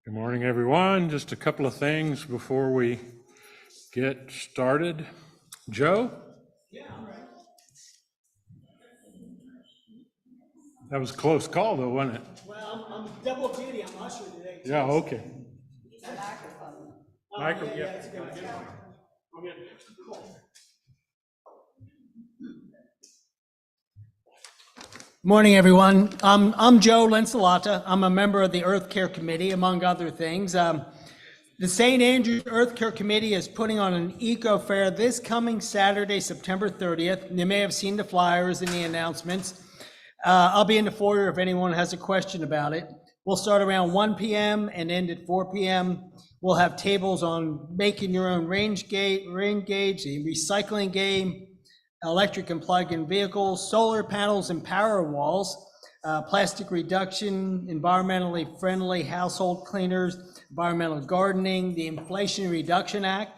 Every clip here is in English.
Good morning, everyone. Just a couple of things before we get started. Joe? Yeah, I'm ready. That was a close call, though, wasn't it? Well, I'm double duty. I'm usher today. Too. Yeah, okay. It's a microphone. Microphone, yeah, yeah. it's good. Cool. Morning, everyone. I'm Joe Lensalata. I'm a member of the Earth Care Committee, among other things. The St. Andrews Earth Care Committee is putting on an eco fair this coming Saturday, September 30th. You may have seen the flyers and the announcements. I'll be in the foyer if anyone has a question about it. We'll start around 1 p.m. and end at 4 p.m. We'll have tables on making your own rain gauge, a recycling game, electric and plug-in vehicles, solar panels and power walls, plastic reduction, environmentally friendly household cleaners, environmental gardening, the Inflation Reduction Act.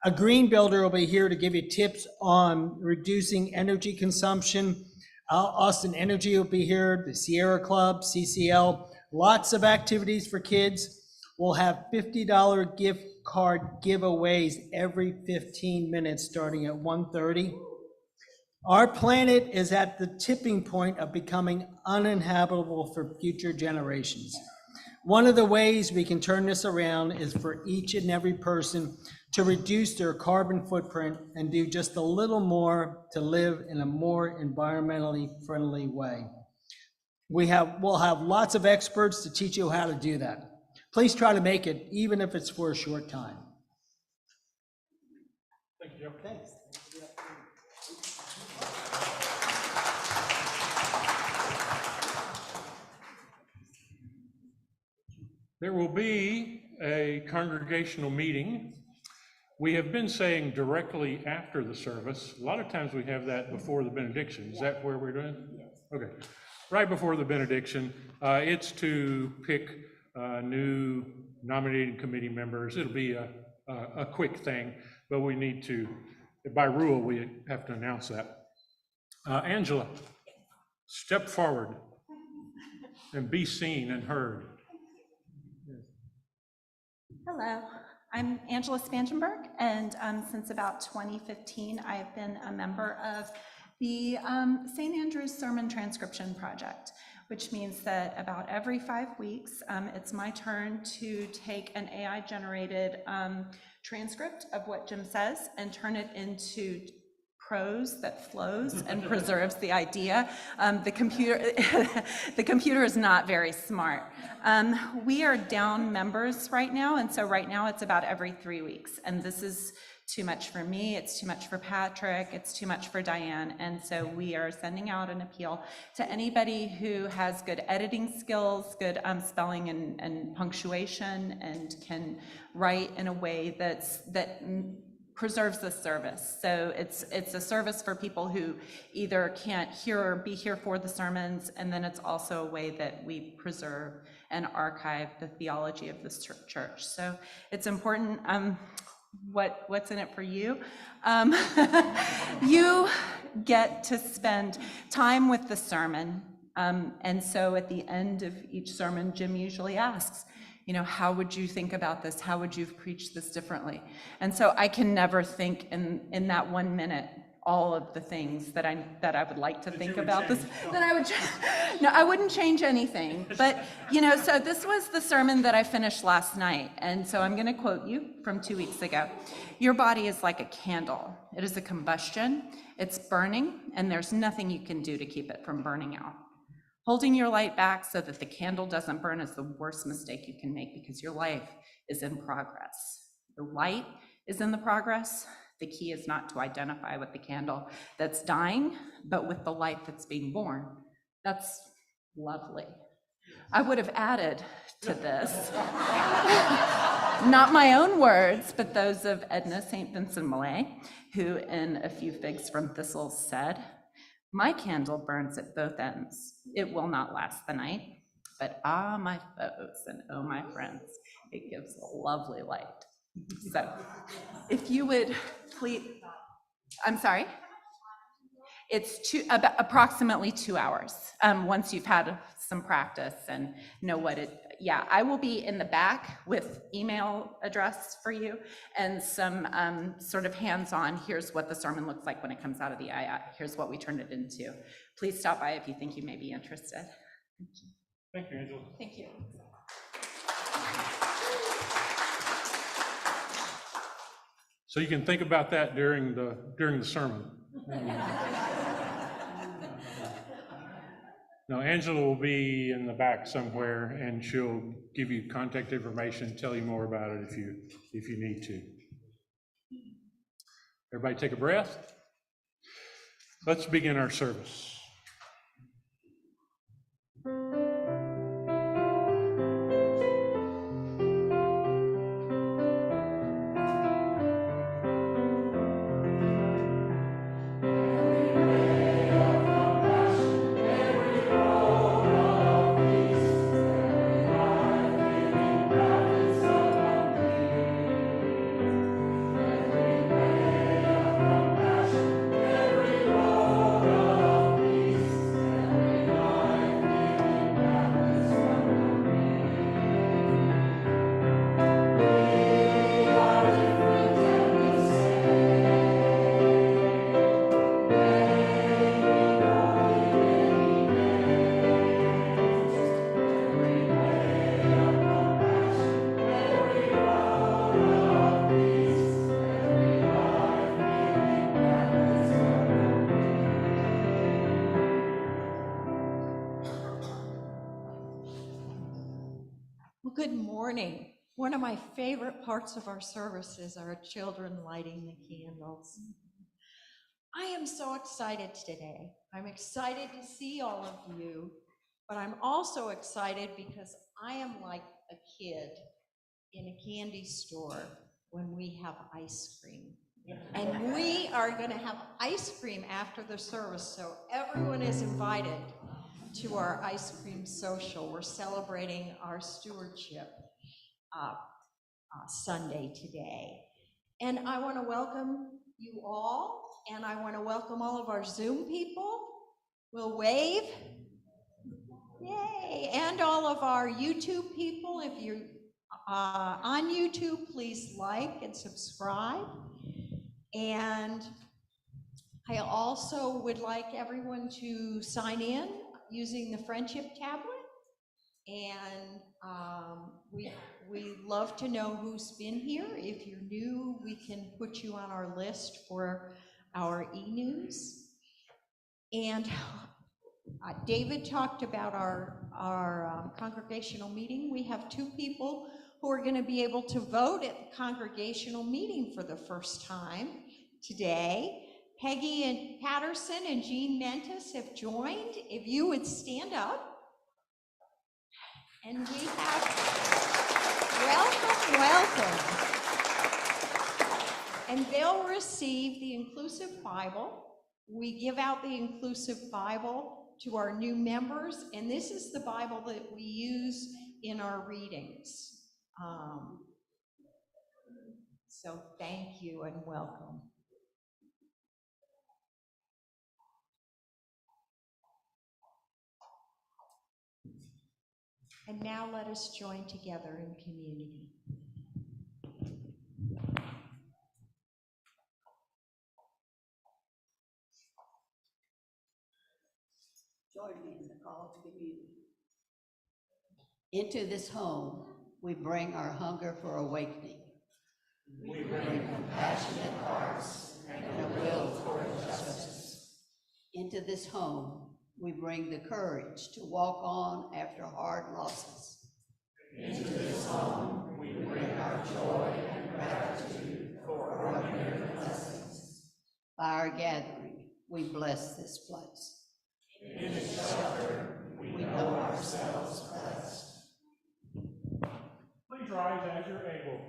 A green builder will be here to give you tips on reducing energy consumption. Austin Energy will be here, the Sierra Club, CCL, lots of activities for kids. We'll have $50 gift card giveaways every 15 minutes starting at 1:30. Our planet is at the tipping point of becoming uninhabitable for future generations. One of the ways we can turn this around is for each and every person to reduce their carbon footprint and do just a little more to live in a more environmentally friendly way. We'll have lots of experts to teach you how to do that. Please try to make it, even if it's for a short time. Thank you, Joe. Thanks. There will be a congregational meeting. We have been saying directly after the service. A lot of times we have that before the benediction. Is that where we're doing? Yes. Okay. Right before the benediction. It's to pick new nominating committee members. It'll be a quick thing, but we need to, by rule, we have to announce that. Angela, step forward and be seen and heard. Hello, I'm Angela Spangenberg, and since about 2015, I've been a member of the St. Andrews Sermon Transcription Project, which means that about every 5 weeks, it's my turn to take an AI-generated transcript of what Jim says and turn it into prose that flows and preserves the idea. The computer is not very smart. We are down members right now, and so right now it's about every 3 weeks, and this is too much for me, it's too much for Patrick, it's too much for Diane, and so we are sending out an appeal to anybody who has good editing skills, good spelling and punctuation, and can write in a way that preserves the service. So it's a service for people who either can't hear or be here for the sermons, and then it's also a way that we preserve and archive the theology of this church. So it's important. What's in it for you? You get to spend time with the sermon, and so at the end of each sermon, Jim usually asks, how would you think about this? How would you preach this differently? And so I can never think in that 1 minute, all of the things that I would like to think about this, then I would, no, I wouldn't change anything. But, so this was the sermon that I finished last night. And so I'm going to quote you from 2 weeks ago. Your body is like a candle. It is a combustion. It's burning, and there's nothing you can do to keep it from burning out. Holding your light back so that the candle doesn't burn is the worst mistake you can make, because your life is in progress. The light is in the progress. The key is not to identify with the candle that's dying, but with the light that's being born. That's lovely. I would have added to this, not my own words, but those of Edna St. Vincent Millay, who in A Few Figs from Thistles said, "My candle burns at both ends. It will not last the night, but ah, my foes and oh, my friends, it gives a lovely light." So if you would please, I'm sorry? It's about approximately 2 hours, once you've had some practice and know what yeah, I will be in the back with email address for you and some sort of hands-on, here's what the sermon looks like when it comes out of the II, here's what we turned it into. Please stop by if you think you may be interested. Thank you, Angela. Thank you. So you can think about that during the sermon. Now, Angela will be in the back somewhere, and she'll give you contact information, tell you more about it if you need to. Everybody take a breath. Let's begin our service. Good morning. One of my favorite parts of our services are children lighting the candles. I am so excited today. I'm excited to see all of you, but I'm also excited because I am like a kid in a candy store when we have ice cream. And we are going to have ice cream after the service, so everyone is invited to our ice cream social. We're celebrating our stewardship Sunday today. And I want to welcome you all, and I want to welcome all of our Zoom people. We'll wave. Yay! And all of our YouTube people. If you're on YouTube, please like and subscribe. And I also would like everyone to sign in using the friendship tablet, and we love to know who's been here. If you're new, we can put you on our list for our e-news. And David talked about our congregational meeting. We have 2 people who are going to be able to vote at the congregational meeting for the first time today. Peggy and Patterson and Jean Mentis have joined. If you would stand up. And we have, welcome. And they'll receive the Inclusive Bible. We give out the Inclusive Bible to our new members, and this is the Bible that we use in our readings. So thank you and welcome. And now let us join together in community. Join me in the call to communion. Into this home, we bring our hunger for awakening. We bring compassionate hearts and a will toward justice. Into this home, we bring the courage to walk on after hard losses. Into this home, we bring our joy and gratitude for ordinary blessings. By our gathering, we bless this place. In its shelter, we know ourselves blessed. Please rise as you're able.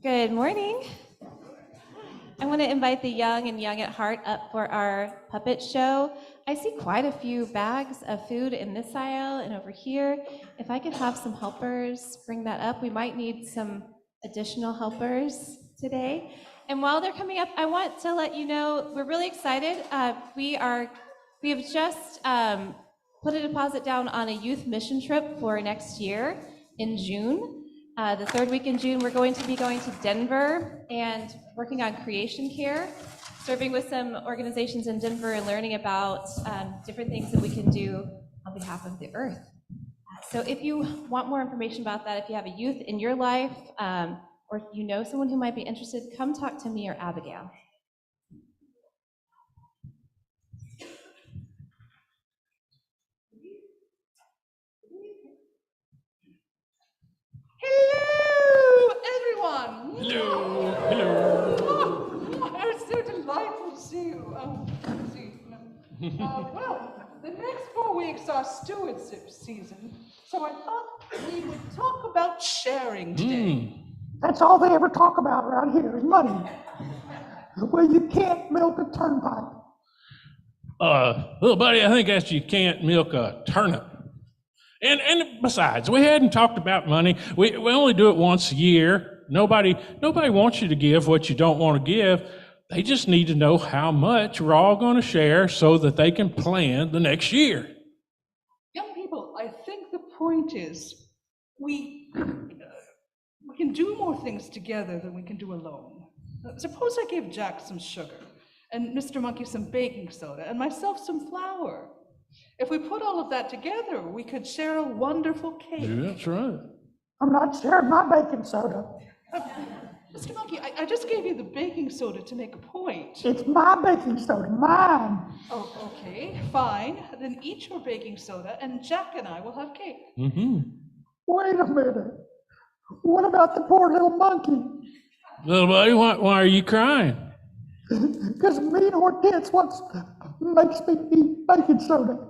Good morning. I want to invite the young and young at heart up for our puppet show. I see quite a few bags of food in this aisle and over here. If I could have some helpers bring that up, we might need some additional helpers today. And while they're coming up, I want to let you know we're really excited. We have just put a deposit down on a youth mission trip for next year in June. The third week in June, we're going to be going to Denver and working on creation care, serving with some organizations in Denver and learning about different things that we can do on behalf of the earth. So if you want more information about that, if you have a youth in your life, or if you know someone who might be interested, come talk to me or Abigail. Hello, everyone. Hello, hello. Oh, it's so delightful to see you. Well, the next 4 weeks are stewardship season, so I thought we would talk about sharing today. That's all they ever talk about around here is money. Well, you can't milk a turnpike. Little buddy, I think that's you can't milk a turnip. And besides, we hadn't talked about money. We only do it once a year. Nobody wants you to give what you don't want to give. They just need to know how much we're all going to share so that they can plan the next year. Young people, I think the point is we can do more things together than we can do alone. Suppose I gave Jack some sugar, and Mr. Monkey some baking soda, and myself some flour. If we put all of that together, we could share a wonderful cake. Yeah, that's right. I'm not sharing my baking soda. Mr. Monkey, I just gave you the baking soda to make a point. It's my baking soda, mine. Oh, okay, fine. Then eat your baking soda, and Jack and I will have cake. Mm-hmm. Wait a minute. What about the poor little monkey? Little buddy, why are you crying? Because mean Hortense makes me eat baking soda.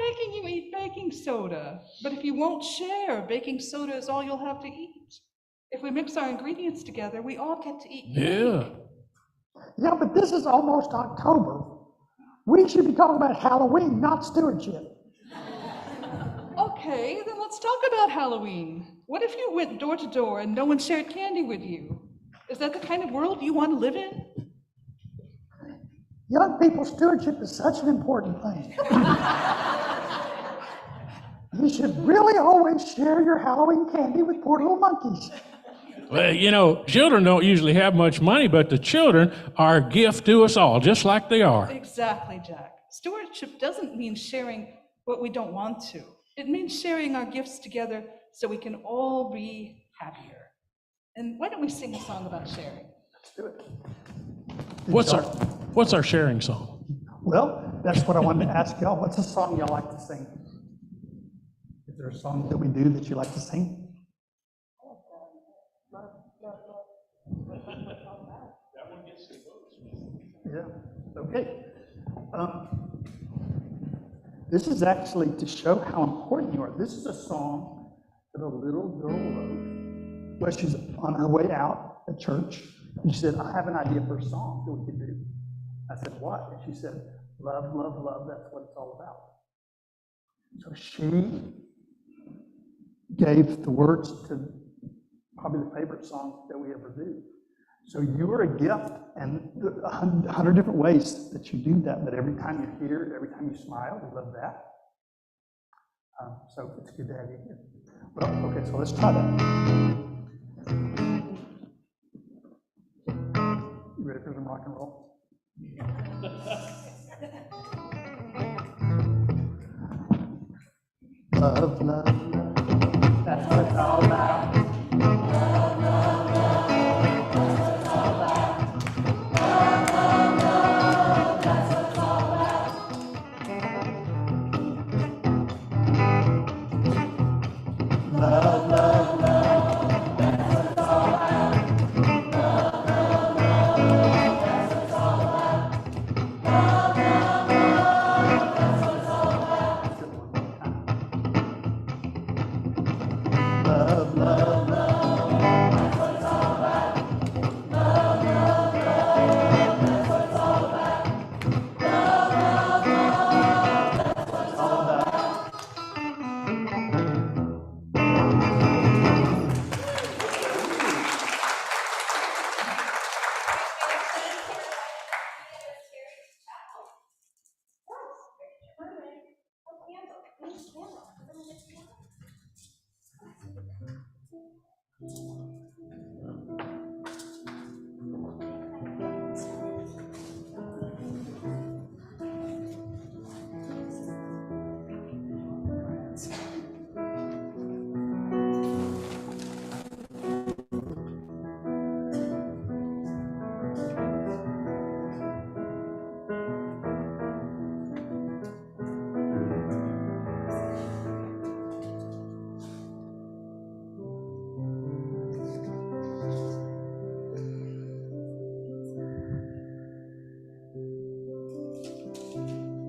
making you eat baking soda, but if you won't share, baking soda is all you'll have to eat. If we mix our ingredients together, we all get to eat cake. Yeah. Yeah, but this is almost October. We should be talking about Halloween, not stewardship. Okay, then let's talk about Halloween. What if you went door to door and no one shared candy with you? Is that the kind of world you want to live in? Young people's stewardship is such an important thing. You should really always share your Halloween candy with poor little monkeys. Well, you know, children don't usually have much money, but the children are a gift to us all, just like they are. Exactly, Jack. Stewardship doesn't mean sharing what we don't want to. It means sharing our gifts together so we can all be happier. And why don't we sing a song about sharing? What's our sharing song? Well, that's what I wanted to ask y'all. What's a song y'all like to sing? Is there a song that we do that you like to sing? Yeah, okay. This is actually to show how important you are. This is a song that a little girl wrote. Well, she's on her way out at church, and she said, I have an idea for a song that we could do. I said, what? And she said, love, love, love, that's what it's all about. So she gave the words to probably the favorite song that we ever do. So you are a gift, and 100 different ways that you do that, but every time you hear it, every time you smile, we love that. So it's good to have you here. Well, okay, so let's try that. You ready for some rock and roll? Love, love, love, that's what it's all about.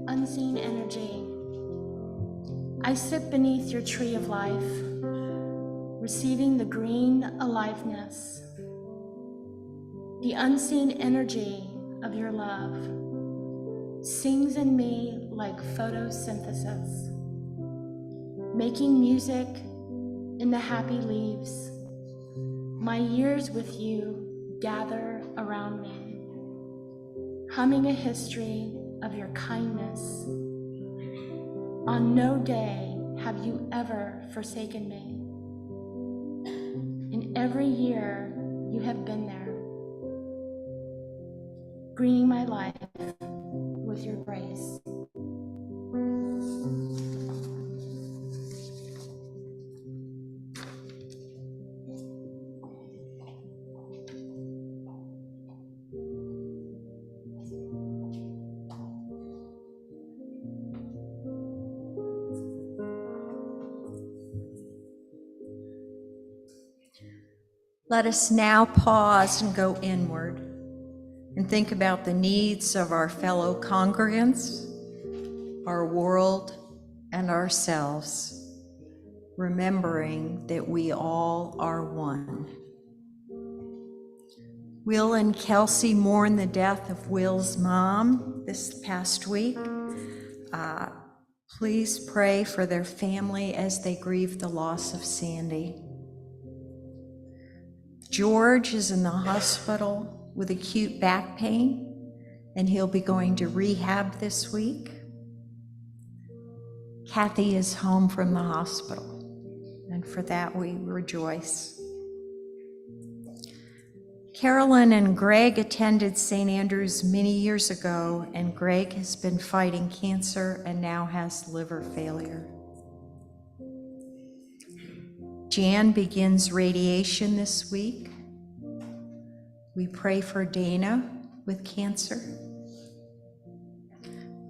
Unseen energy. I sit beneath your tree of life, receiving the green aliveness, the unseen energy of your love sings in me like photosynthesis, making music in the happy leaves. My years with you gather around me, humming a history of your kindness. On no day have you ever forsaken me. In every year you have been there, greening my life with your grace. Let us now pause and go inward and think about the needs of our fellow congregants, our world, and ourselves, remembering that we all are one. Will and Kelsey mourn the death of Will's mom this past week. Please pray for their family as they grieve the loss of Sandy. George is in the hospital with acute back pain, and he'll be going to rehab this week. Kathy is home from the hospital, and for that we rejoice. Carolyn and Greg attended St. Andrews many years ago, and Greg has been fighting cancer and now has liver failure. Jan begins radiation this week. We pray for Dana with cancer.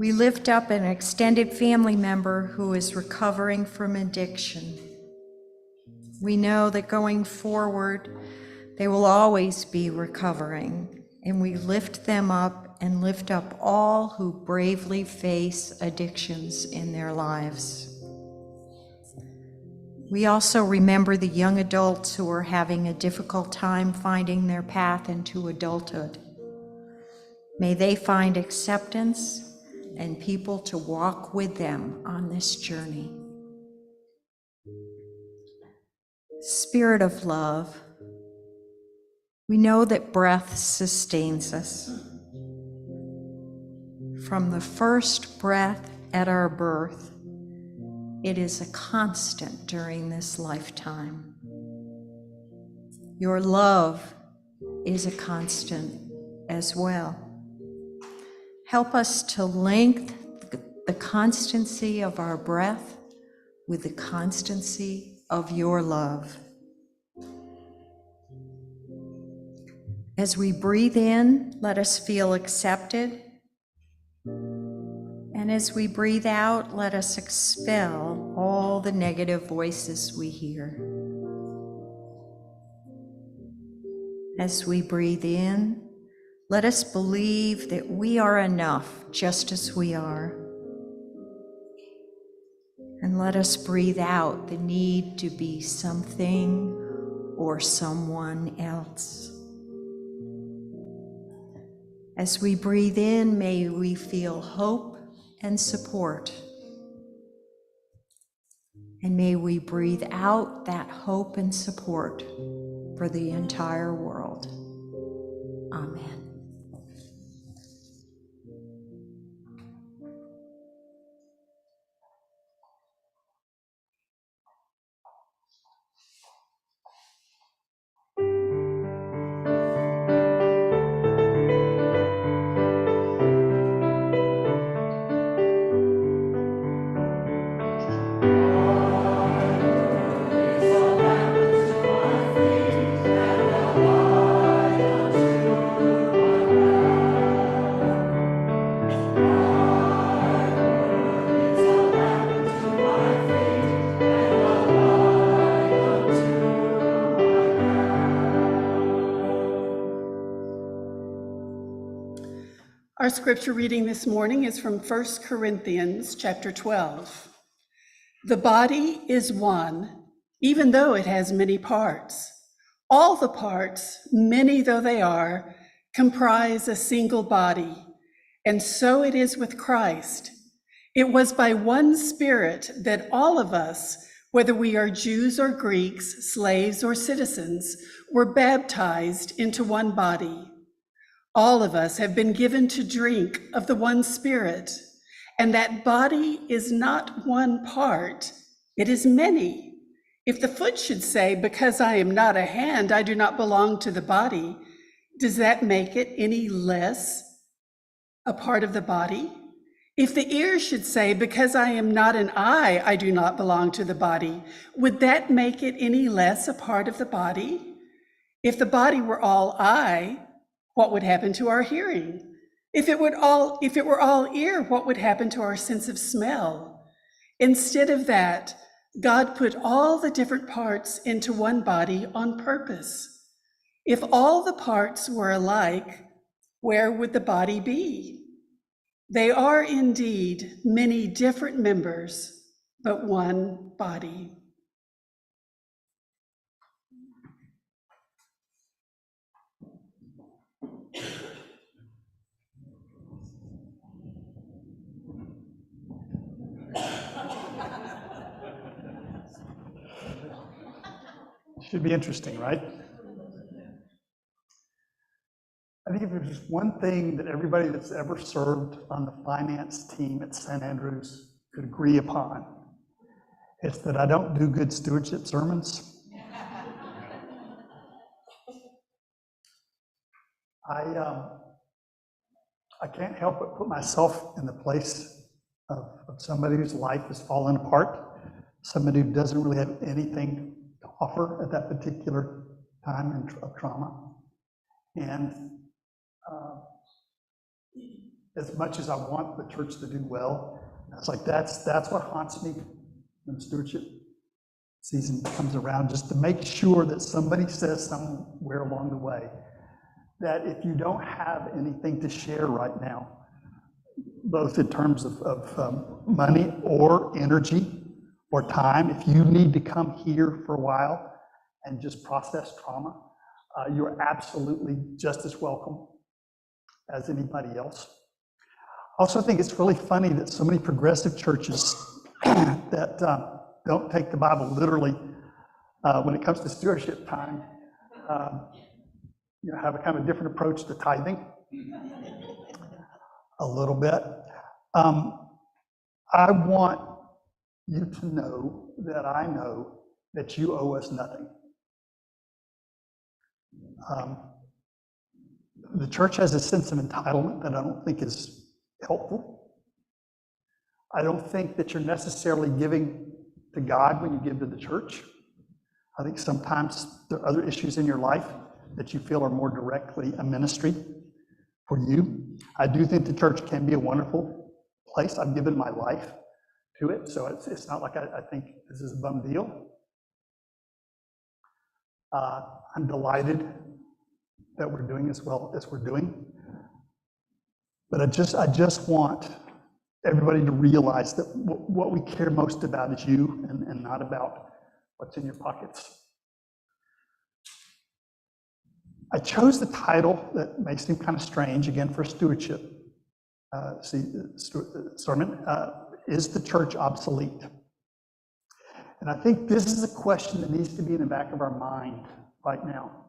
We lift up an extended family member who is recovering from addiction. We know that going forward, they will always be recovering, and we lift them up and lift up all who bravely face addictions in their lives. We also remember the young adults who are having a difficult time finding their path into adulthood. May they find acceptance and people to walk with them on this journey. Spirit of love, we know that breath sustains us. From the first breath at our birth, it is a constant during this lifetime. Your love is a constant as well. Help us to link the constancy of our breath with the constancy of your love. As we breathe in, let us feel accepted. And as we breathe out, let us expel all the negative voices we hear. As we breathe in, let us believe that we are enough just as we are. And let us breathe out the need to be something or someone else. As we breathe in, may we feel hope and support. And may we breathe out that hope and support for the entire world. Amen. Our scripture reading this morning is from 1 Corinthians chapter 12. The body is one, even though it has many parts. All the parts, many though they are, comprise a single body. And so it is with Christ. It was by one Spirit that all of us, whether we are Jews or Greeks, slaves or citizens, were baptized into one body. All of us have been given to drink of the one Spirit, and that body is not one part, it is many. If the foot should say, because I am not a hand, I do not belong to the body, does that make it any less a part of the body? If the ear should say, because I am not an eye, I do not belong to the body, would that make it any less a part of the body? If the body were all eye, what would happen to our hearing? If it were all ear, what would happen to our sense of smell? Instead of that, God put all the different parts into one body on purpose. If all the parts were alike, where would the body be? They are indeed many different members, but one body. Should be interesting, right? I think if there's one thing that everybody that's ever served on the finance team at St. Andrews could agree upon, it's that I don't do good stewardship sermons. I can't help but put myself in the place of somebody whose life has fallen apart, somebody who doesn't really have anything to offer at that particular time of trauma. And as much as I want the church to do well, it's like that's what haunts me when stewardship season comes around, just to make sure that somebody says somewhere along the way that if you don't have anything to share right now, both in terms of money or energy or time, if you need to come here for a while and just process trauma, you're absolutely just as welcome as anybody else. I also think it's really funny that so many progressive churches that don't take the Bible literally when it comes to stewardship time, have a kind of different approach to tithing, a little bit. I want you to know that I know that you owe us nothing. The church has a sense of entitlement that I don't think is helpful. I don't think that you're necessarily giving to God when you give to the church. I think sometimes there are other issues in your life that you feel are more directly a ministry for you. I do think the church can be a wonderful place. I've given my life to it, so it's not like I think this is a bum deal. I'm delighted that we're doing as well as we're doing. But I just want everybody to realize that what we care most about is you and not about what's in your pockets. I chose the title that may seem kind of strange, again, for stewardship sermon, Is the Church Obsolete? And I think this is a question that needs to be in the back of our mind right now.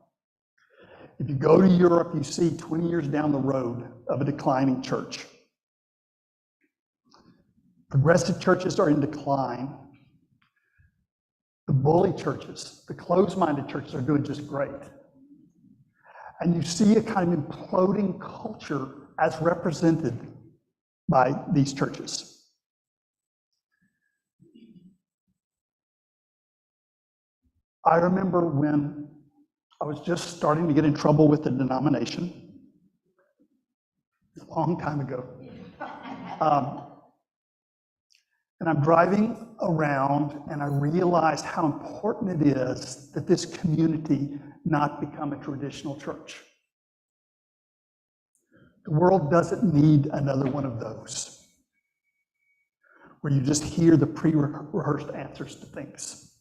If you go to Europe, you see 20 years down the road of a declining church. Progressive churches are in decline. The bully churches, the closed-minded churches are doing just great. And you see a kind of imploding culture as represented by these churches. I remember when I was just starting to get in trouble with the denomination, a long time ago. And I'm driving around and I realized how important it is that this community not become a traditional church. The world doesn't need another one of those, where you just hear the pre-rehearsed answers to things.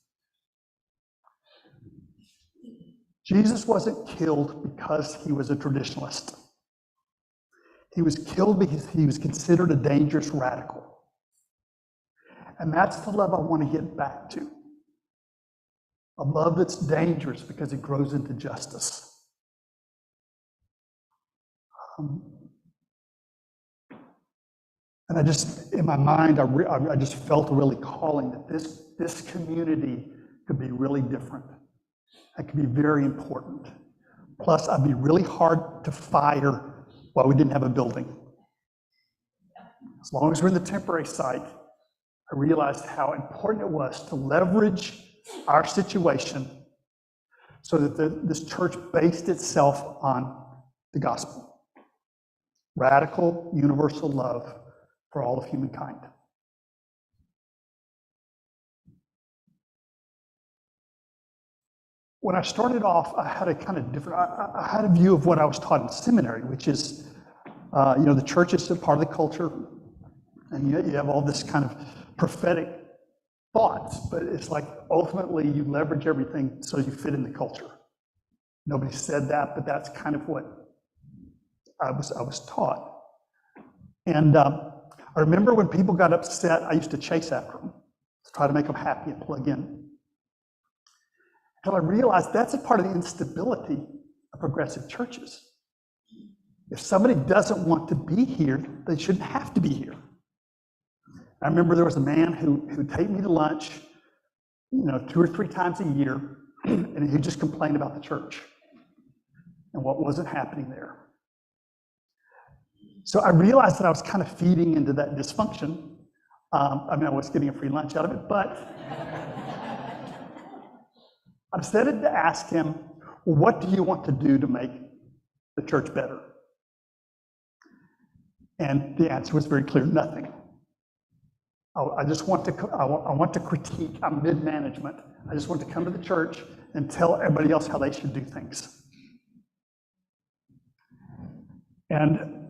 Jesus wasn't killed because he was a traditionalist. He was killed because he was considered a dangerous radical. And that's the love I want to get back to. A love that's dangerous because it grows into justice. And I just, in my mind, I just felt a really calling that this community could be really different. It could be very important. Plus, I'd be really hard to fire while we didn't have a building. As long as we're in the temporary site, I realized how important it was to leverage our situation so that this church based itself on the gospel. Radical, universal love for all of humankind. When I started off, I had a kind of different, I had a view of what I was taught in seminary, which is, the church is a part of the culture, and you have all this kind of prophetic thoughts, but it's like ultimately you leverage everything so you fit in the culture. Nobody said that, but that's kind of what I was taught. And I remember when people got upset, I used to chase after them to try to make them happy and plug in. Until I realized that's a part of the instability of progressive churches. If somebody doesn't want to be here, they shouldn't have to be here. I remember there was a man who'd take me to lunch, 2 or 3 times a year, and he'd just complain about the church and what wasn't happening there. So I realized that I was kind of feeding into that dysfunction. I was getting a free lunch out of it, but I decided to ask him, well, what do you want to do to make the church better? And the answer was very clear, nothing. I just want to critique. I'm mid-management. I just want to come to the church and tell everybody else how they should do things. And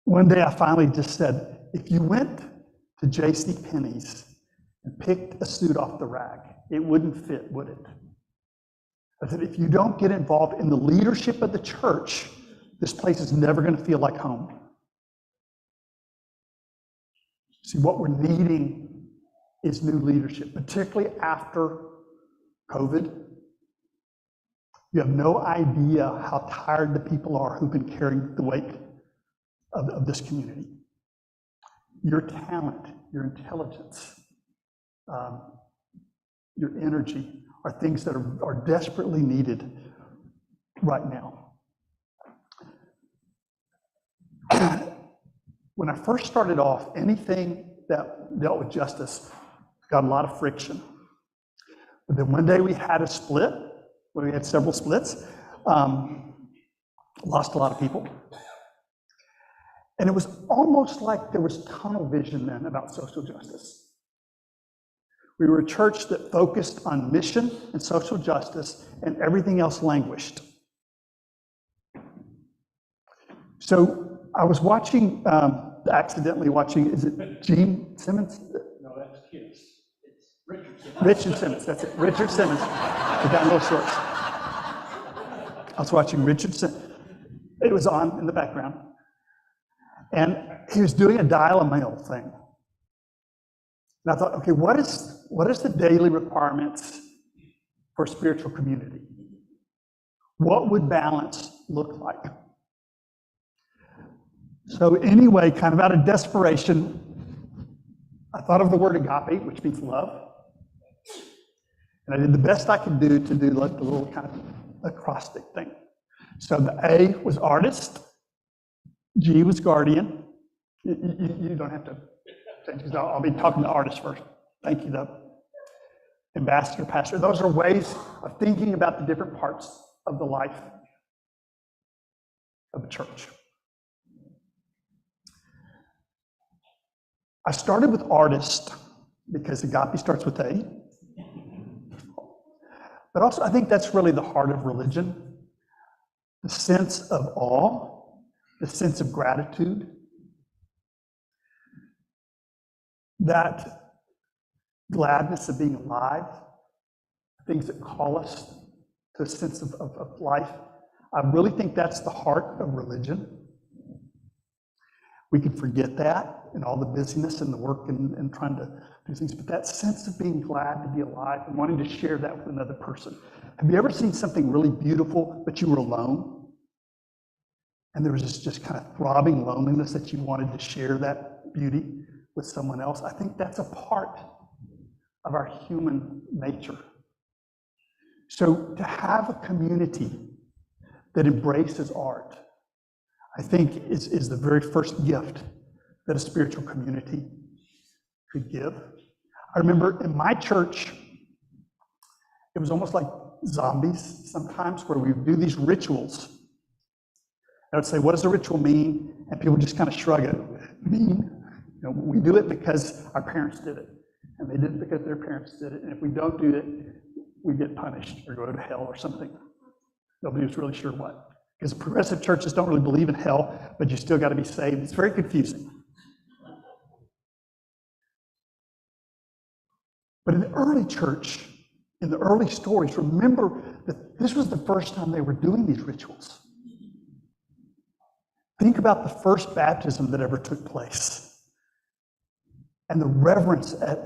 one day I finally just said, if you went to JCPenney's and picked a suit off the rack, it wouldn't fit, would it? I said, if you don't get involved in the leadership of the church, this place is never going to feel like home. See, what we're needing is new leadership, particularly after COVID. You have no idea how tired the people are who've been carrying the weight of this community. Your talent, your intelligence, your energy are things that are desperately needed right now. When I first started off, anything that dealt with justice got a lot of friction. But then one day we had a split, where we had several splits, lost a lot of people. And it was almost like there was tunnel vision then about social justice. We were a church that focused on mission and social justice, and everything else languished. So I was accidentally watching, is it Gene Simmons? No, that's kids. It's Richard Simmons. Richard Simmons, that's it. Richard Simmons, the guy in little shorts. I was watching Richard Simmons. It was on in the background. And he was doing a dial-a-mail thing. And I thought, okay, what is the daily requirements for spiritual community? What would balance look like? So anyway, kind of out of desperation, I thought of the word agape, which means love. And I did the best I could do to do like the little kind of acrostic thing. So the A was artist, G was guardian. You don't have to change, because I'll be talking to artists first. Thank you, though. Ambassador, pastor. Those are ways of thinking about the different parts of the life of a church. I started with artist because agape starts with A. But also, I think that's really the heart of religion. The sense of awe, the sense of gratitude, that gladness of being alive, things that call us to a sense of life. I really think that's the heart of religion. We can forget that in all the busyness and the work and trying to do things, but that sense of being glad to be alive and wanting to share that with another person. Have you ever seen something really beautiful, but you were alone? And there was this just kind of throbbing loneliness that you wanted to share that beauty with someone else. I think that's a part of our human nature. So to have a community that embraces art, I think is the very first gift that a spiritual community could give. I remember in my church, it was almost like zombies sometimes, where we would do these rituals. I would say, what does a ritual mean? And people just kind of shrug it. Mean? We do it because our parents did it. And they did it because their parents did it. And if we don't do it, we get punished or go to hell or something. Nobody was really sure what. Because progressive churches don't really believe in hell, but you still got to be saved. It's very confusing. But in the early church, in the early stories, remember that this was the first time they were doing these rituals. Think about the first baptism that ever took place and the reverence at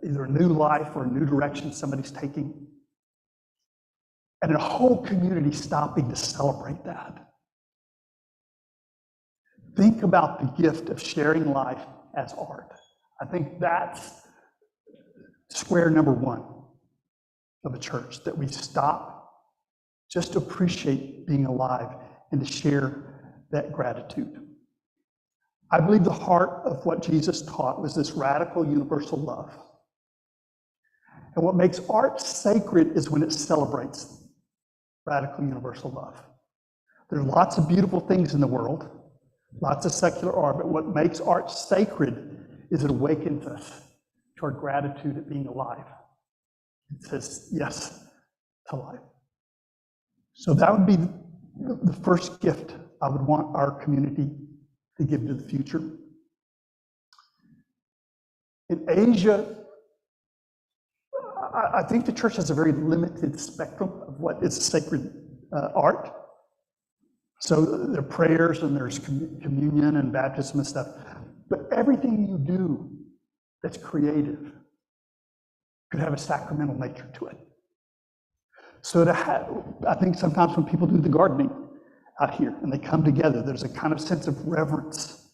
either a new life or a new direction somebody's taking, and a whole community stopping to celebrate that. Think about the gift of sharing life as art. I think that's square number one of a church, that we stop just to appreciate being alive and to share that gratitude. I believe the heart of what Jesus taught was this radical universal love. And what makes art sacred is when it celebrates radical universal love. There's lots of beautiful things in the world, lots of secular art, but what makes art sacred is it awakens us to our gratitude at being alive. It says yes to life. So that would be the first gift I would want our community to give to the future. In Asia, I think the church has a very limited spectrum of what is sacred art. So there are prayers and there's communion and baptism and stuff. But everything you do that's creative could have a sacramental nature to it. So I think sometimes when people do the gardening out here and they come together, there's a kind of sense of reverence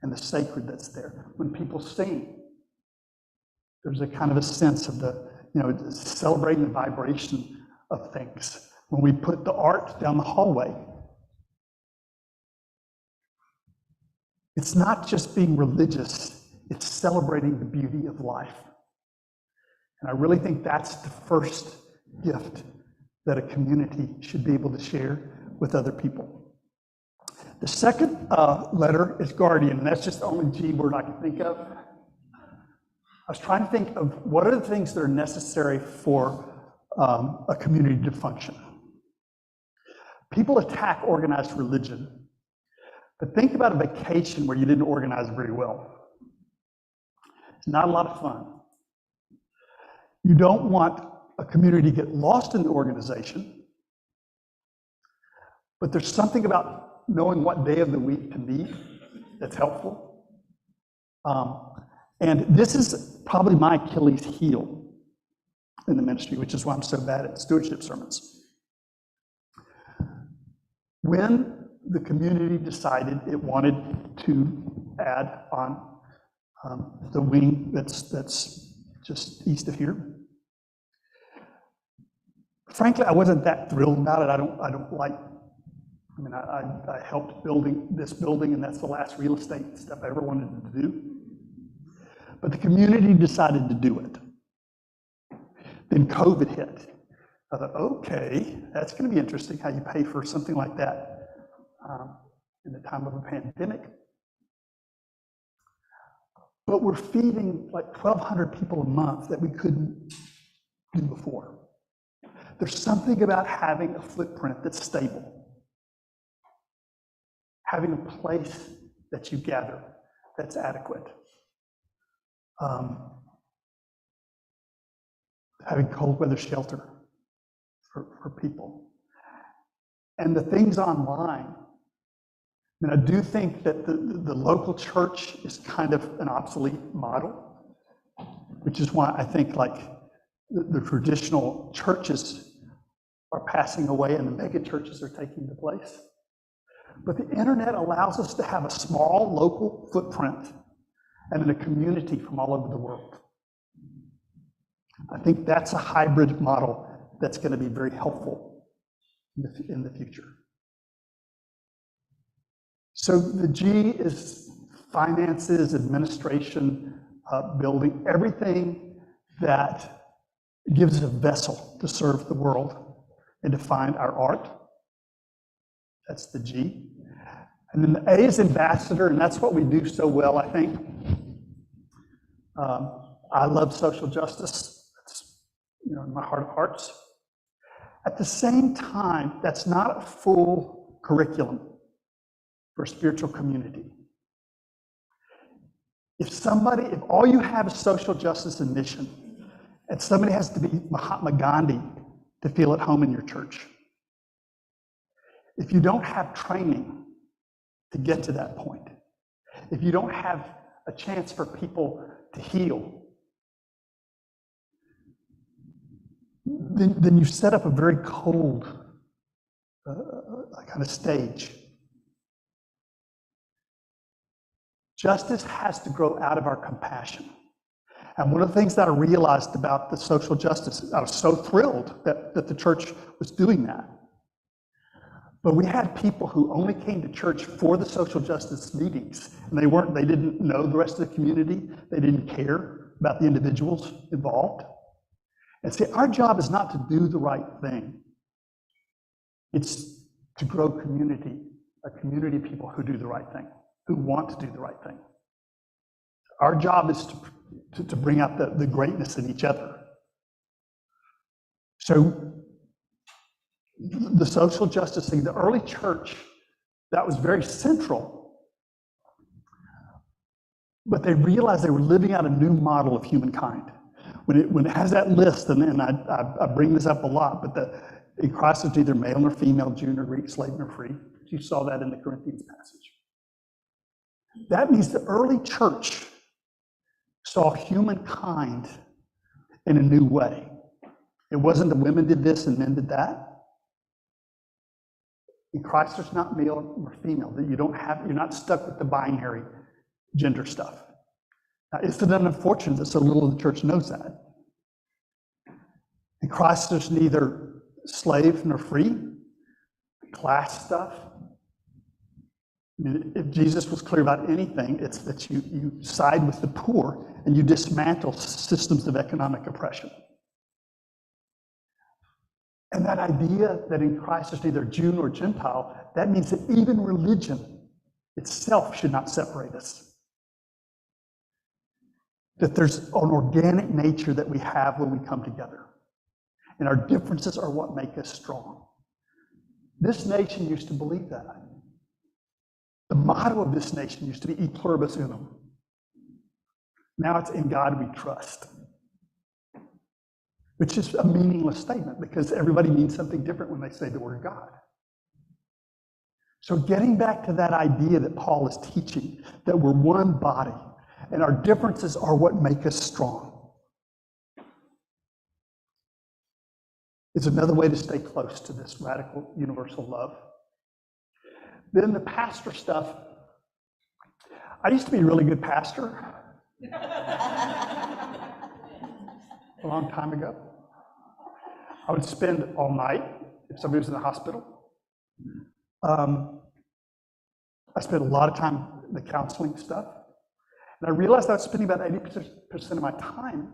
and the sacred that's there. When people sing, there's a kind of a sense of celebrating the vibration of things. When we put the art down the hallway, it's not just being religious, it's celebrating the beauty of life. And I really think that's the first gift that a community should be able to share with other people. The second letter is guardian, and that's just the only G word I can think of. I was trying to think of what are the things that are necessary for a community to function. People attack organized religion, but think about a vacation where you didn't organize very well. It's not a lot of fun. You don't want a community to get lost in the organization, but there's something about knowing what day of the week to meet that's helpful. And this is probably my Achilles heel in the ministry, which is why I'm so bad at stewardship sermons. When the community decided it wanted to add on the wing that's just east of here, frankly, I wasn't that thrilled about it. I helped building this building, and that's the last real estate stuff I ever wanted to do. But the community decided to do it. Then COVID hit. I thought, okay, that's going to be interesting how you pay for something like that in the time of a pandemic. But we're feeding like 1,200 people a month that we couldn't do before. There's something about having a footprint that's stable, having a place that you gather that's adequate, having cold weather shelter for people. And the things online, I do think that the local church is kind of an obsolete model, which is why I think like the traditional churches are passing away and the mega churches are taking the place. But the internet allows us to have a small local footprint and in a community from all over the world. I think that's a hybrid model that's going to be very helpful in the future. So the G is finances, administration, building, everything that gives us a vessel to serve the world and to find our art. That's the G. And then the A is ambassador, and that's what we do so well, I think. I love social justice. That's in my heart of hearts. At the same time, that's not a full curriculum for a spiritual community. If all you have is social justice and mission, And somebody has to be Mahatma Gandhi to feel at home in your church. If you don't have training to get to that point, if you don't have a chance for people to heal, then you set up a very cold kind of stage. Justice has to grow out of our compassion. And one of the things that I realized about the social justice, I was so thrilled that the church was doing that. But we had people who only came to church for the social justice meetings, and they didn't know the rest of the community, they didn't care about the individuals involved. And see, our job is not to do the right thing. It's to grow community, a community of people who do the right thing, who want to do the right thing. Our job is to bring out the greatness in each other. So the social justice thing, the early church, that was very central. But they realized they were living out a new model of humankind. When it has that list, and I bring this up a lot, but in Christ is neither male nor female, Jew nor Greek, slave nor free. You saw that in the Corinthians passage. That means the early church saw humankind in a new way. It wasn't the women did this and men did that. In Christ, there's not male or female. That you're not stuck with the binary gender stuff. Now, isn't it unfortunate that so little of the church knows that? In Christ, there's neither slave nor free, class stuff. I mean, if Jesus was clear about anything, it's that you side with the poor and you dismantle systems of economic oppression. And that idea that in Christ there's neither Jew nor Gentile, that means that even religion itself should not separate us. That there's an organic nature that we have when we come together. And our differences are what make us strong. This nation used to believe that. The motto of this nation used to be E pluribus unum. Now it's in God we trust. Which is a meaningless statement because everybody means something different when they say the word God. So getting back to that idea that Paul is teaching, that we're one body and our differences are what make us strong, is another way to stay close to this radical universal love. Then the pastor stuff. I used to be a really good pastor a long time ago. I would spend all night if somebody was in the hospital. I spent a lot of time in the counseling stuff. And I realized I was spending about 80% of my time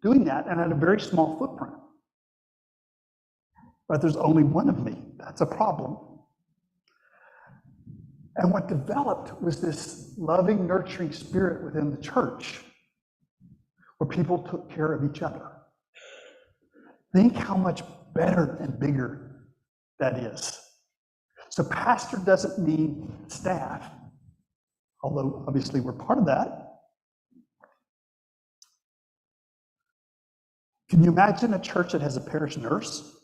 doing that, and I had a very small footprint. But there's only one of me. That's a problem. And what developed was this loving, nurturing spirit within the church where people took care of each other. Think how much better and bigger that is. So pastor doesn't mean staff, although obviously we're part of that. Can you imagine a church that has a parish nurse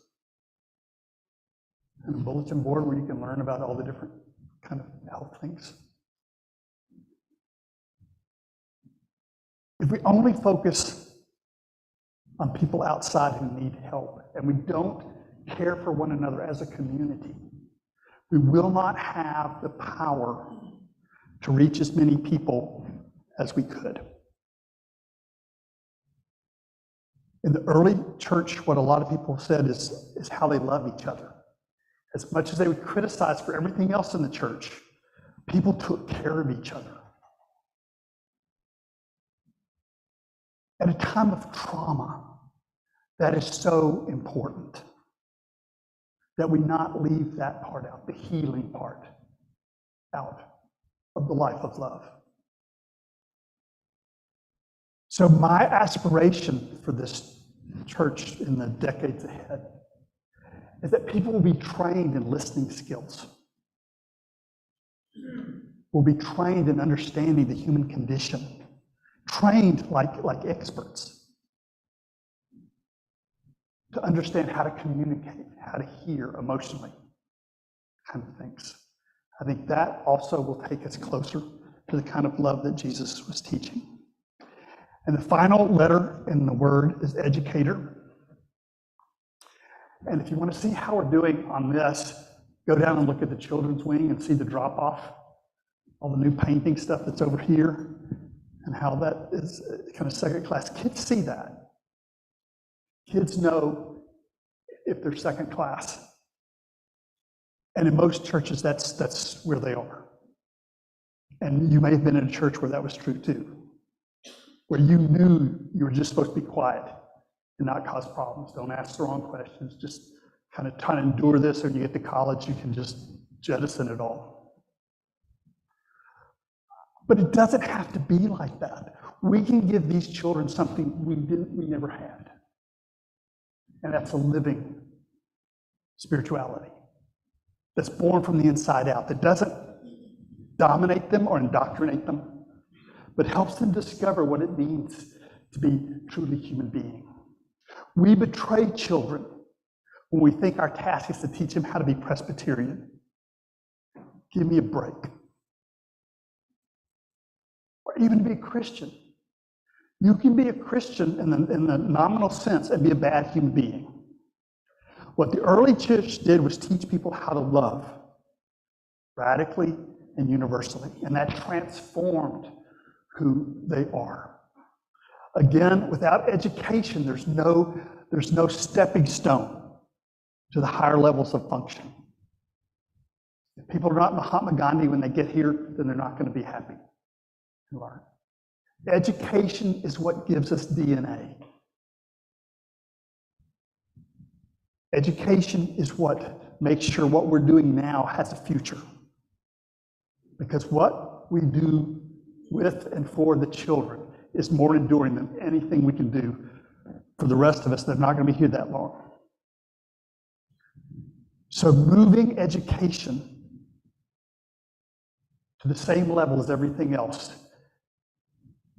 and a bulletin board where you can learn about all the different kind of health things? If we only focus on people outside who need help and we don't care for one another as a community, we will not have the power to reach as many people as we could. In the early church, what a lot of people said is how they love each other. As much as they would criticize for everything else in the church, people took care of each other. At a time of trauma, that is so important that we not leave that part out, the healing part out of the life of love. So my aspiration for this church in the decades ahead is that people will be trained in listening skills, will be trained in understanding the human condition, trained like experts. to understand how to communicate, how to hear emotionally, kind of things. I think that also will take us closer to the kind of love that Jesus was teaching. And the final letter in the word is educator. And if you want to see how we're doing on this, go down and look at the children's wing and see the drop-off, all the new painting stuff that's over here, and how that is kind of second class. Kids see that. Kids know if they're second class. And in most churches, that's where they are. And you may have been in a church where that was true too, where you knew you were just supposed to be quiet and not cause problems. Don't ask the wrong questions. Just kind of try to endure this, or when you get to college, you can just jettison it all. But it doesn't have to be like that. We can give these children something we never had. And that's a living spirituality that's born from the inside out, that doesn't dominate them or indoctrinate them, but helps them discover what it means to be truly human being. We betray children when we think our task is to teach them how to be Presbyterian. Give me a break. Or even to be a Christian. You can be a Christian in the nominal sense and be a bad human being. What the early church did was teach people how to love radically and universally, and that transformed who they are. Again, without education, there's no stepping stone to the higher levels of function. If people are not Mahatma Gandhi when they get here, then they're not going to be happy and learn. Education is what gives us DNA. Education is what makes sure what we're doing now has a future. Because what we do with and for the children is more enduring than anything we can do for the rest of us that are not going to be here that long. So moving education to the same level as everything else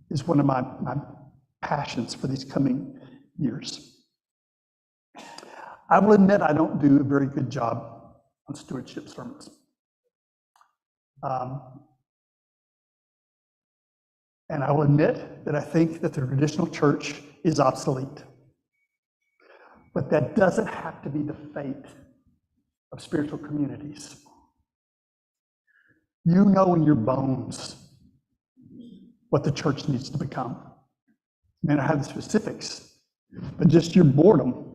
is one of my passions for these coming years. I will admit I don't do a very good job on stewardship sermons. And I will admit that I think that the traditional church is obsolete. But that doesn't have to be the fate of spiritual communities. You know in your bones what the church needs to become. I may not have the specifics, but just your boredom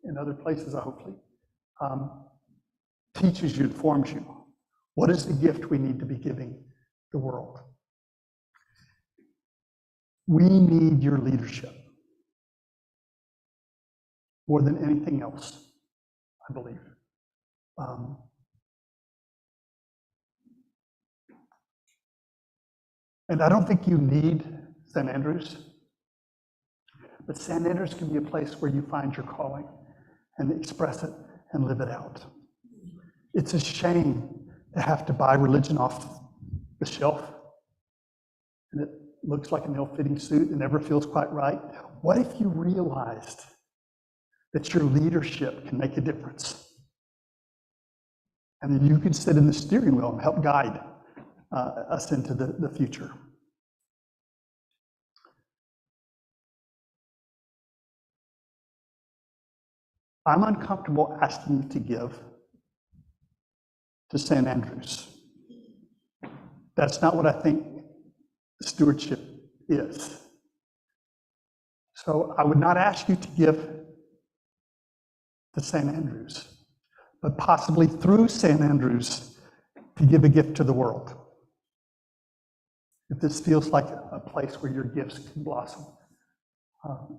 in other places, hopefully, teaches you, informs you. What is the gift we need to be giving the world? We need your leadership more than anything else, I believe. And I don't think you need St. Andrews, but St. Andrews can be a place where you find your calling and express it and live it out. It's a shame to have to buy religion off the shelf, and it looks like an ill-fitting suit and never feels quite right. What if you realized that your leadership can make a difference? And then you could sit in the steering wheel and help guide us into the future. I'm uncomfortable asking you to give to St. Andrews. That's not what I think stewardship is. So I would not ask you to give to St. Andrews, but possibly through St. Andrews to give a gift to the world. If this feels like a place where your gifts can blossom.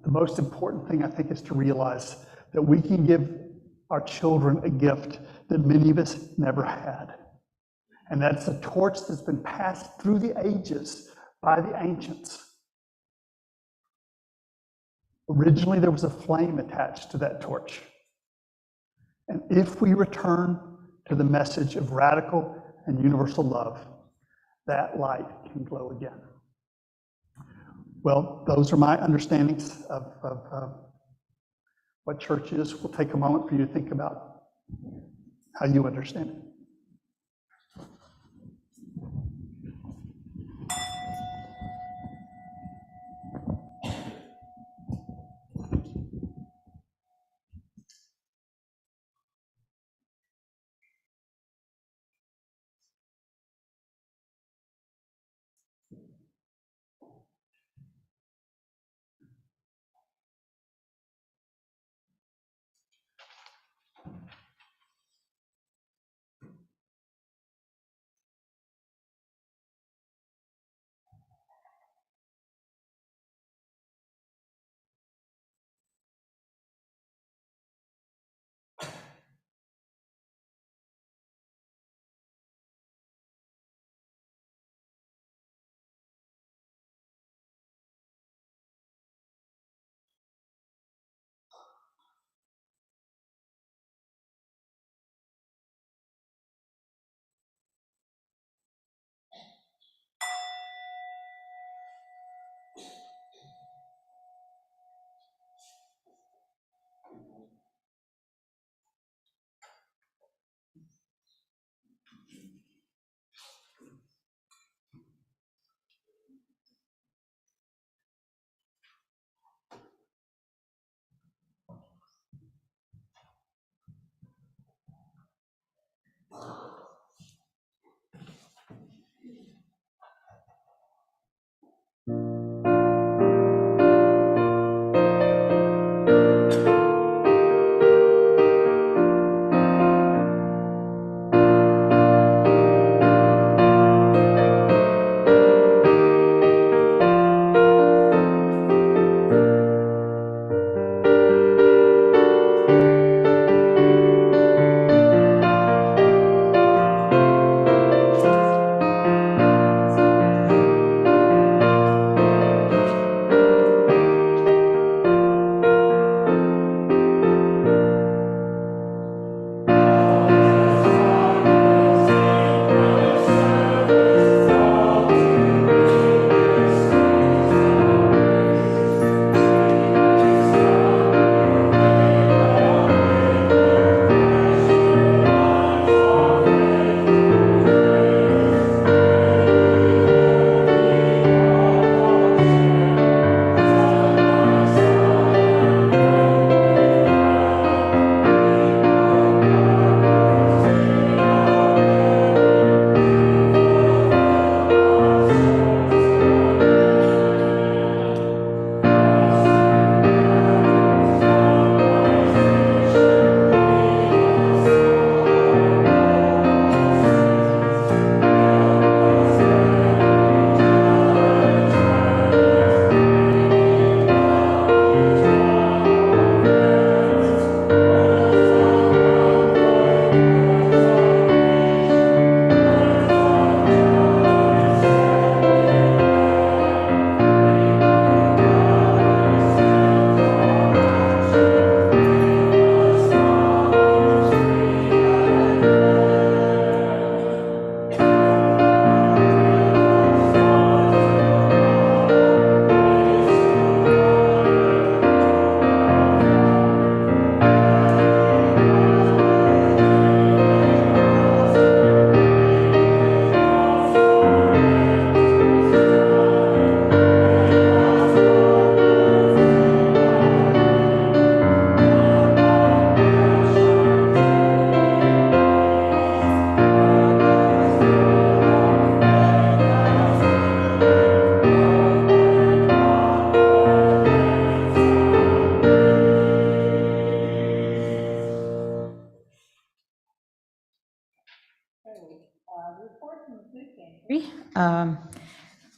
The most important thing, I think, is to realize that we can give our children a gift that many of us never had. And that's a torch that's been passed through the ages by the ancients. Originally, there was a flame attached to that torch. And if we return to the message of radical and universal love, that light can glow again. Well, those are my understandings of what church is. We'll take a moment for you to think about how you understand it.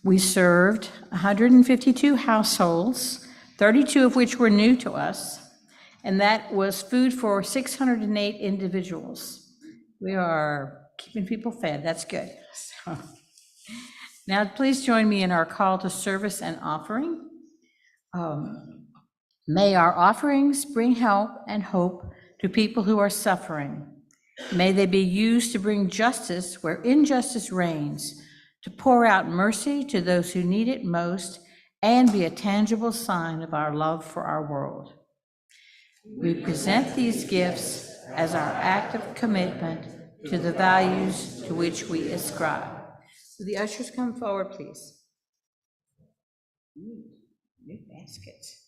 We served 152 households, 32 of which were new to us, and that was food for 608 individuals. We are keeping people fed, that's good. So, now, please join me in our call to service and offering. May our offerings bring help and hope to people who are suffering. May they be used to bring justice where injustice reigns, to pour out mercy to those who need it most, and be a tangible sign of our love for our world. We present these gifts as our act of commitment to the values to which we ascribe. Will the ushers come forward, please? New baskets.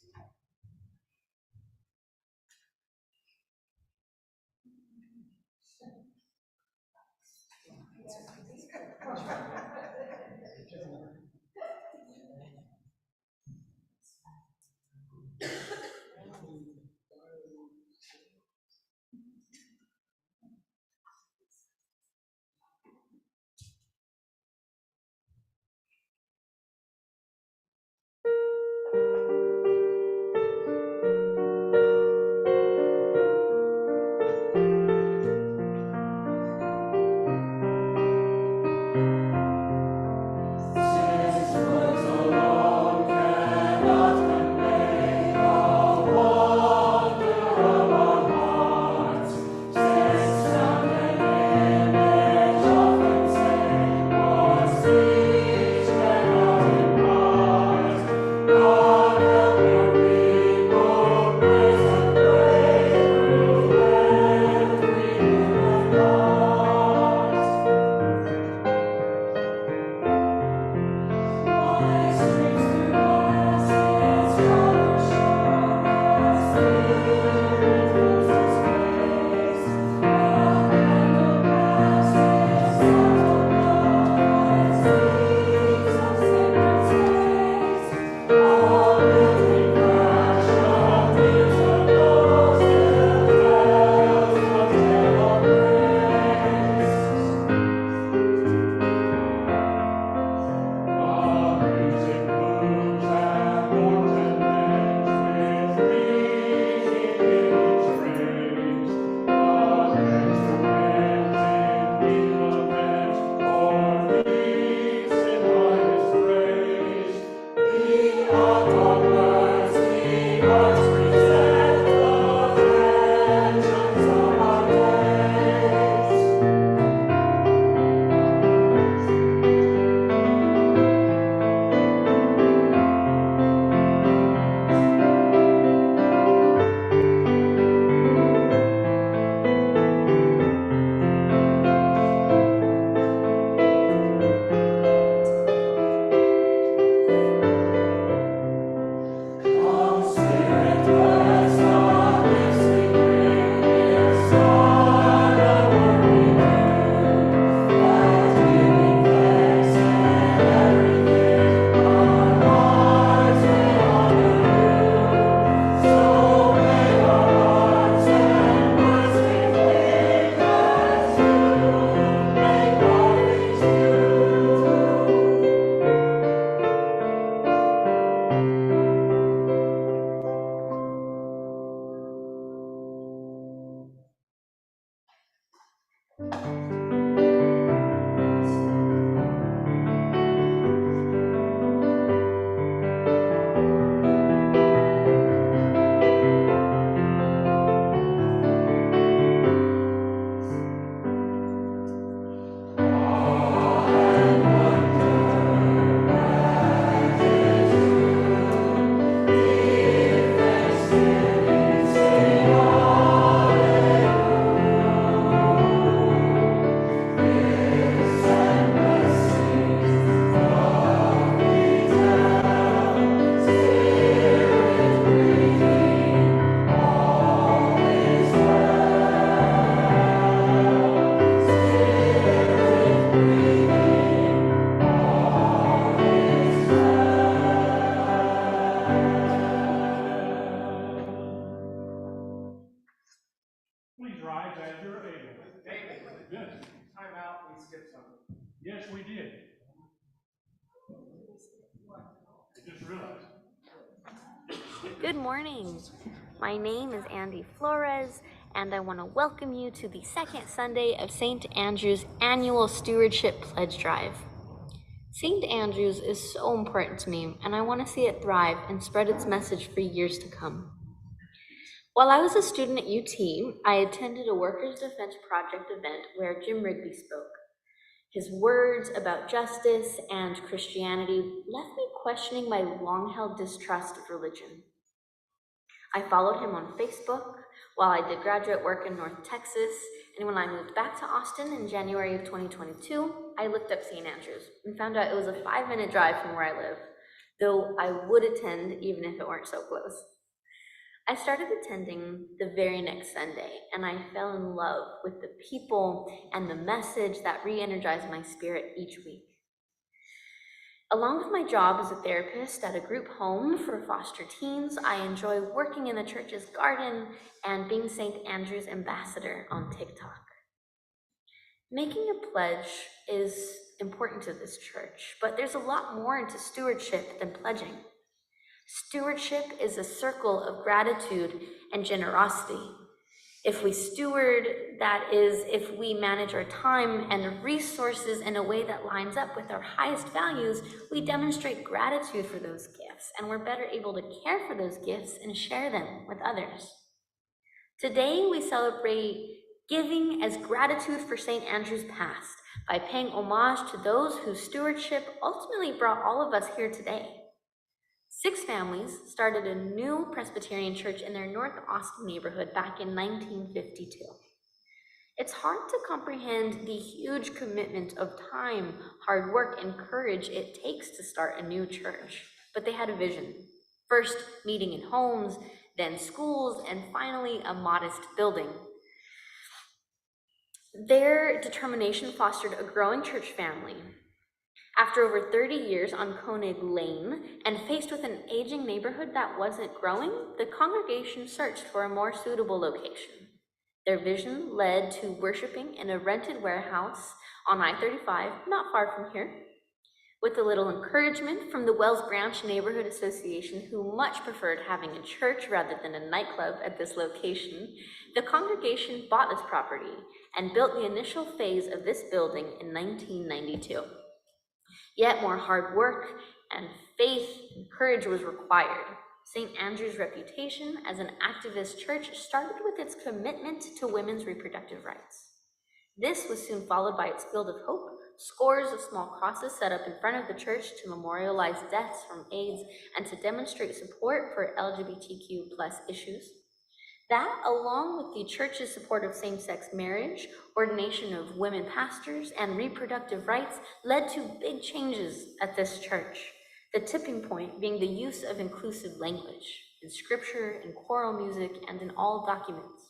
Please rise as you're able. David, yes. Time out, we skipped something. Yes, we did. I just realized. Good morning. My name is Andy Flores, and I want to welcome you to the second Sunday of St. Andrew's annual Stewardship Pledge Drive. St. Andrew's is so important to me, and I want to see it thrive and spread its message for years to come. While I was a student at UT, I attended a Workers' Defense Project event where Jim Rigby spoke. His words about justice and Christianity left me questioning my long-held distrust of religion. I followed him on Facebook while I did graduate work in North Texas, and when I moved back to Austin in January of 2022, I looked up St. Andrews and found out it was a 5-minute drive from where I live, though I would attend even if it weren't so close. I started attending the very next Sunday, and I fell in love with the people and the message that re-energized my spirit each week. Along with my job as a therapist at a group home for foster teens, I enjoy working in the church's garden and being St. Andrew's ambassador on TikTok. Making a pledge is important to this church, but there's a lot more into stewardship than pledging. Stewardship is a circle of gratitude and generosity. If we steward, that is, if we manage our time and resources in a way that lines up with our highest values, we demonstrate gratitude for those gifts, and we're better able to care for those gifts and share them with others. Today, we celebrate giving as gratitude for St. Andrew's past by paying homage to those whose stewardship ultimately brought all of us here today. 6 families started a new Presbyterian church in their North Austin neighborhood back in 1952. It's hard to comprehend the huge commitment of time, hard work, and courage it takes to start a new church, but they had a vision. First, meeting in homes, then schools, and finally, a modest building. Their determination fostered a growing church family. After over 30 years on Koenig Lane and faced with an aging neighborhood that wasn't growing, the congregation searched for a more suitable location. Their vision led to worshiping in a rented warehouse on I-35, not far from here. With a little encouragement from the Wells Branch Neighborhood Association, who much preferred having a church rather than a nightclub at this location, the congregation bought this property and built the initial phase of this building in 1992. Yet more hard work and faith and courage was required. St. Andrew's reputation as an activist church started with its commitment to women's reproductive rights. This was soon followed by its Field of Hope, scores of small crosses set up in front of the church to memorialize deaths from AIDS and to demonstrate support for LGBTQ+ issues. That, along with the church's support of same-sex marriage, ordination of women pastors, and reproductive rights, led to big changes at this church, the tipping point being the use of inclusive language in scripture, in choral music, and in all documents.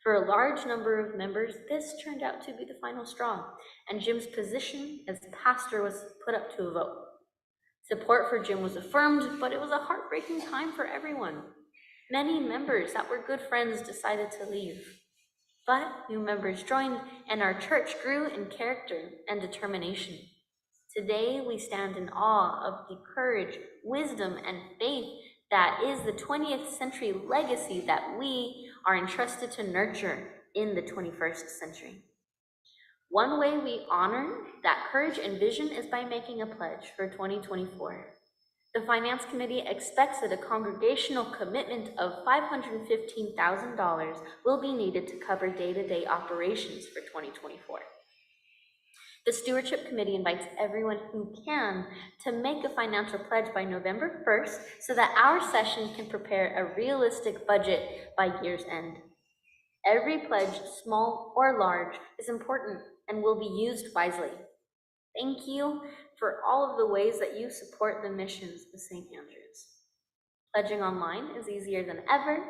For a large number of members, this turned out to be the final straw, and Jim's position as pastor was put up to a vote. Support for Jim was affirmed, but it was a heartbreaking time for everyone. Many members that were good friends decided to leave, but new members joined, and our church grew in character and determination. Today, we stand in awe of the courage, wisdom, and faith that is the 20th century legacy that we are entrusted to nurture in the 21st century. One way we honor that courage and vision is by making a pledge for 2024. The Finance Committee expects that a congregational commitment of $515,000 will be needed to cover day-to-day operations for 2024. The Stewardship Committee invites everyone who can to make a financial pledge by November 1st so that our session can prepare a realistic budget by year's end. Every pledge, small or large, is important and will be used wisely. Thank you for all of the ways that you support the missions of St. Andrews. Pledging online is easier than ever.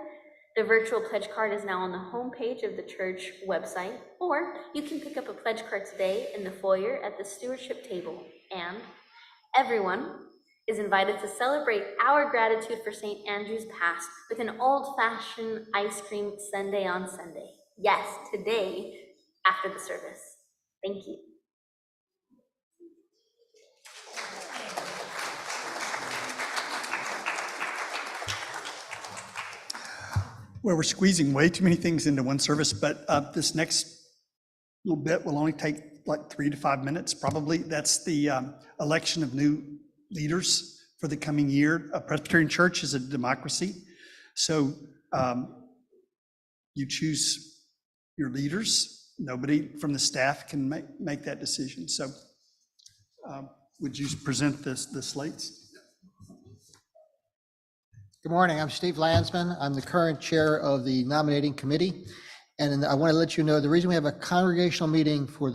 The virtual pledge card is now on the homepage of the church website, or you can pick up a pledge card today in the foyer at the stewardship table. And everyone is invited to celebrate our gratitude for St. Andrew's past with an old-fashioned ice cream sundae on Sunday. Yes, today after the service. Thank you. Well, we're squeezing way too many things into one service, but this next little bit will only take like 3 to 5 minutes, probably. That's the election of new leaders for the coming year. A Presbyterian Church is a democracy, so you choose your leaders. Nobody from the staff can make that decision. So would you present the slates? Good morning. I'm Steve Landsman. I'm the current chair of the nominating committee. And I want to let you know the reason we have a congregational meeting for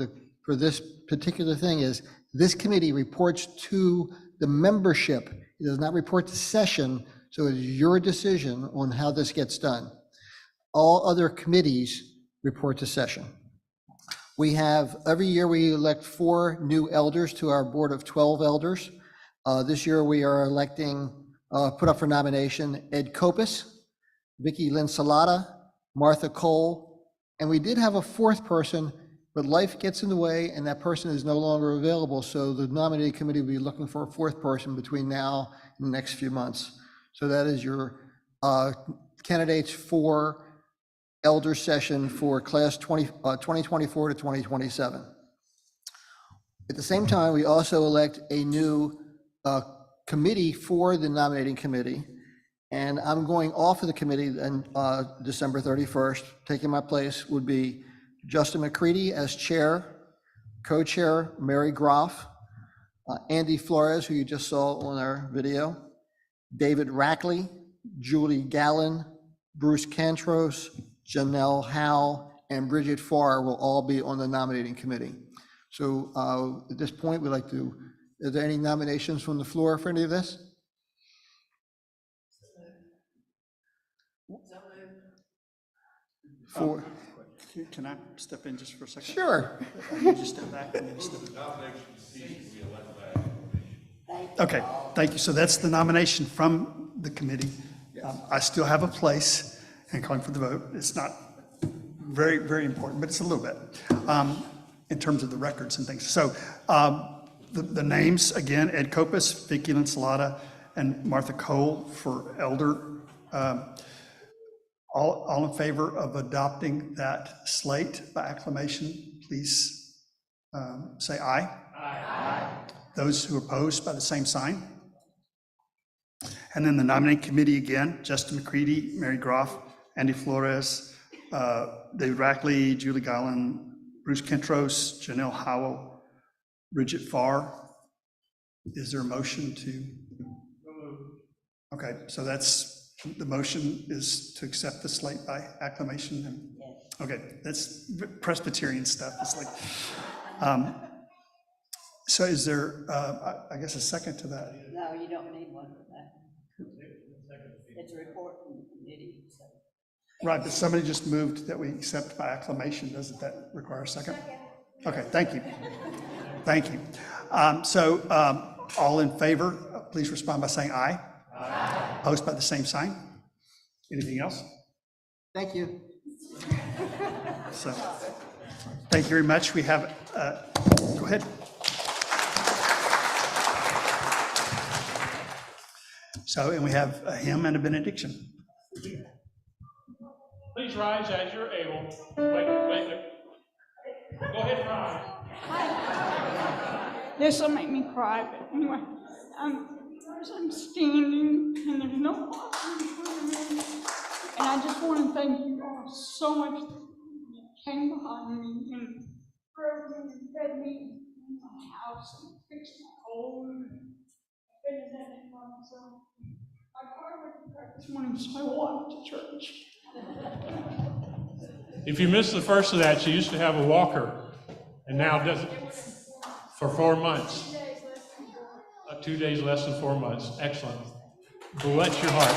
this particular thing is this committee reports to the membership. It does not report to session, so it is your decision on how this gets done. All other committees report to session. We have, every year we elect 4 new elders to our board of 12 elders. This year we are electing, put up for nomination, Ed Kopis, Vicki Lynn Salata, Martha Cole, and we did have a 4th person, but life gets in the way and that person is no longer available. So the nominating committee will be looking for a 4th person between now and the next few months. So that is your candidates for elder session for class 2024 to 2027. At the same time, we also elect a new committee for the nominating committee. And I'm going off of the committee on December 31st. Taking my place would be Justin McCready as chair, co-chair Mary Groff, Andy Flores, who you just saw on our video, David Rackley, Julie Gallen, Bruce Cantros, Janelle Howe, and Bridget Farr will all be on the nominating committee. So at this point, we'd like to, are there any nominations from the floor for any of this? For, Can I step in just for a second? sure. You just step back and then step. Okay, thank you. So that's the nomination from the committee. I still have a place and calling for the vote. It's not very, very important, but it's a little bit in terms of the records and things. So the names, again, Ed Kopis, Vicki Lynn Salata, and Martha Cole for elder. All in favor of adopting that slate by acclamation, please say aye. Aye. Those who oppose by the same sign. And then the nominating committee again, Justin McCready, Mary Groff, Andy Flores, David Rackley, Julie Gallen, Bruce Kentros, Janelle Howell, Bridget Farr. Is there a motion to? Okay, so that's, the motion is to accept the slate by acclamation. And, okay, that's Presbyterian stuff. It's like, so is there, I guess, a second to that? No, you don't need one for that. It's a report from the committee. So. Right, but somebody just moved that we accept by acclamation. Doesn't that require a second? Okay, thank you. Thank you. All in favor, please respond by saying aye. Aye. Opposed by the same sign. Anything else? Thank you. So, thank you very much. We have, go ahead. So, and we have a hymn and a benediction. Please rise as you're able. Wait. Go ahead and rise. This will make me cry, but anyway, as I'm standing and there's no walking in front of me, and I just want to thank you all so much. You came behind me and drove me and fed me in my house and fixed my home. I've been in that long, so my car went crack this morning, so I walked to church. If you missed the first of that, she used to have a walker and now doesn't, for 4 months. 2 days less than 4 months. Excellent. Bless your heart.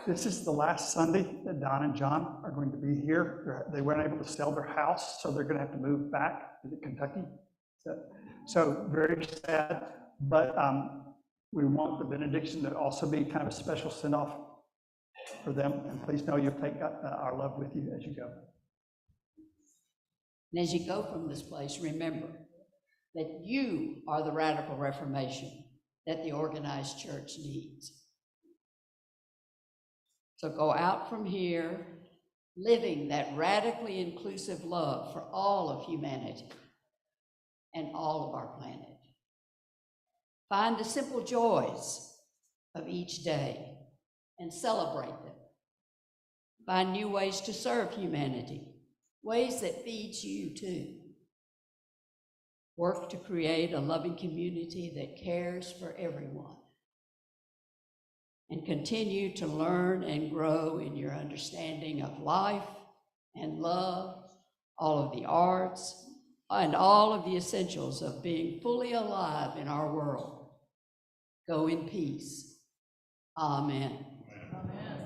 This is the last Sunday that Don and John are going to be here. They weren't able to sell their house, so they're going to have to move back to Kentucky. So very sad, but we want the benediction to also be kind of a special send-off for them. And please know you'll take our love with you as you go. And as you go from this place, remember that you are the radical reformation that the organized church needs. So go out from here living that radically inclusive love for all of humanity and all of our planet. Find the simple joys of each day and celebrate them. Find new ways to serve humanity, ways that feeds you too. Work to create a loving community that cares for everyone. And continue to learn and grow in your understanding of life and love, all of the arts, and all of the essentials of being fully alive in our world. Go in peace. Amen. Amen.